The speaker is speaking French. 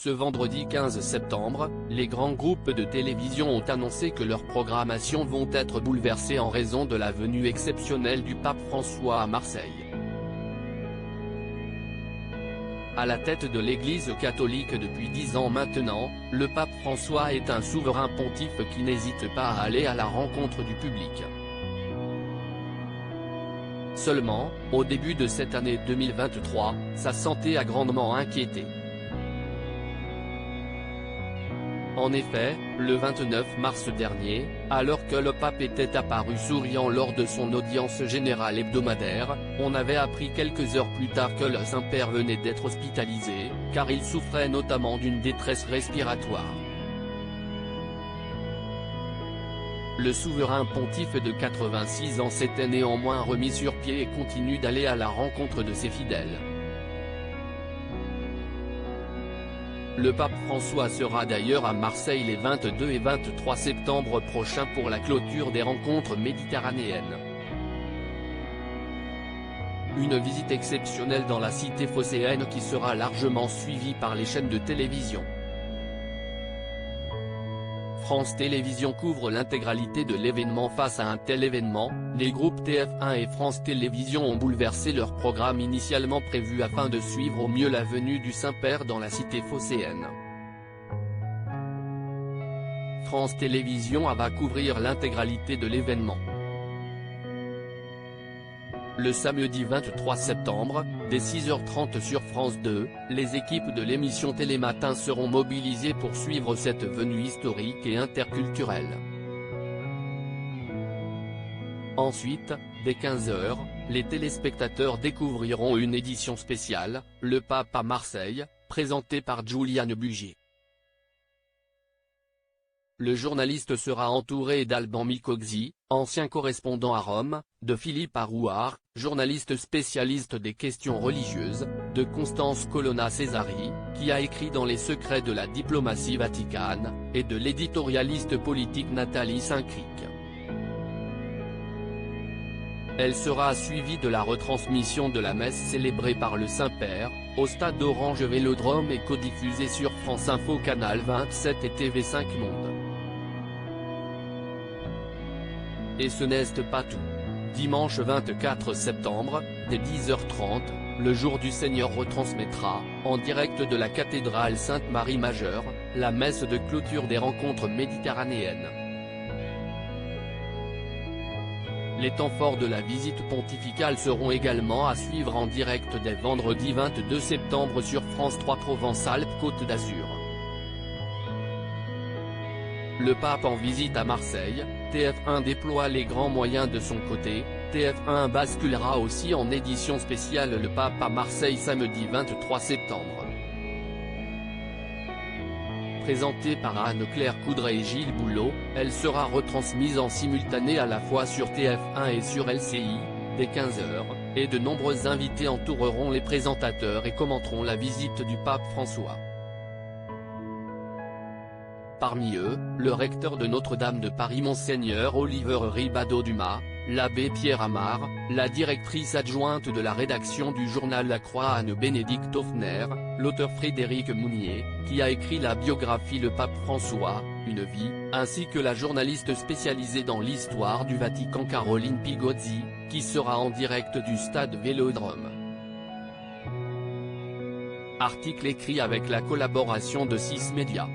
Ce vendredi 15 septembre, les grands groupes de télévision ont annoncé que leurs programmations vont être bouleversées en raison de la venue exceptionnelle du pape François à Marseille. À la tête de l'Église catholique depuis 10 ans maintenant, le pape François est un souverain pontife qui n'hésite pas à aller à la rencontre du public. Seulement, au début de cette année 2023, sa santé a grandement inquiété. En effet, le 29 mars dernier, alors que le pape était apparu souriant lors de son audience générale hebdomadaire, on avait appris quelques heures plus tard que le Saint-Père venait d'être hospitalisé, car il souffrait notamment d'une détresse respiratoire. Le souverain pontife de 86 ans s'était néanmoins remis sur pied et continue d'aller à la rencontre de ses fidèles. Le pape François sera d'ailleurs à Marseille les 22 et 23 septembre prochains pour la clôture des rencontres méditerranéennes. Une visite exceptionnelle dans la cité phocéenne qui sera largement suivie par les chaînes de télévision. France Télévisions couvre l'intégralité de l'événement. Face à un tel événement, les groupes TF1 et France Télévisions ont bouleversé leur programme initialement prévu afin de suivre au mieux la venue du Saint-Père dans la cité phocéenne. France Télévisions va couvrir l'intégralité de l'événement. Le samedi 23 septembre, dès 6h30 sur France 2, les équipes de l'émission Télématin seront mobilisées pour suivre cette venue historique et interculturelle. Ensuite, dès 15h, les téléspectateurs découvriront une édition spéciale, Le Pape à Marseille, présentée par Juliane Bugier. Le journaliste sera entouré d'Alban Micogzi, ancien correspondant à Rome, de Philippe Arouard, journaliste spécialiste des questions religieuses, de Constance Colonna Cesari, qui a écrit dans les secrets de la diplomatie vaticane, et de l'éditorialiste politique Nathalie Saint-Cric. Elle sera suivie de la retransmission de la messe célébrée par le Saint-Père, au stade Orange Vélodrome et codiffusée sur France Info Canal 27 et TV5 Monde. Et ce n'est pas tout. Dimanche 24 septembre, dès 10h30, le Jour du Seigneur retransmettra, en direct de la cathédrale Sainte-Marie Majeure, la messe de clôture des rencontres méditerranéennes. Les temps forts de la visite pontificale seront également à suivre en direct dès vendredi 22 septembre sur France 3 Provence-Alpes-Côte d'Azur. Le pape en visite à Marseille, TF1 déploie les grands moyens de son côté. TF1 basculera aussi en édition spéciale Le Pape à Marseille samedi 23 septembre. Présentée par Anne-Claire Coudray et Gilles Boulot, elle sera retransmise en simultané à la fois sur TF1 et sur LCI, dès 15h, et de nombreux invités entoureront les présentateurs et commenteront la visite du pape François. Parmi eux, le recteur de Notre-Dame de Paris Monseigneur Oliver Ribado-Dumas, l'abbé Pierre Amar, la directrice adjointe de la rédaction du journal La Croix Anne-Bénédicte Hoffner, l'auteur Frédéric Mounier, qui a écrit la biographie Le Pape François, Une vie, ainsi que la journaliste spécialisée dans l'histoire du Vatican Caroline Pigozzi, qui sera en direct du stade Vélodrome. Article écrit avec la collaboration de 6 Médias.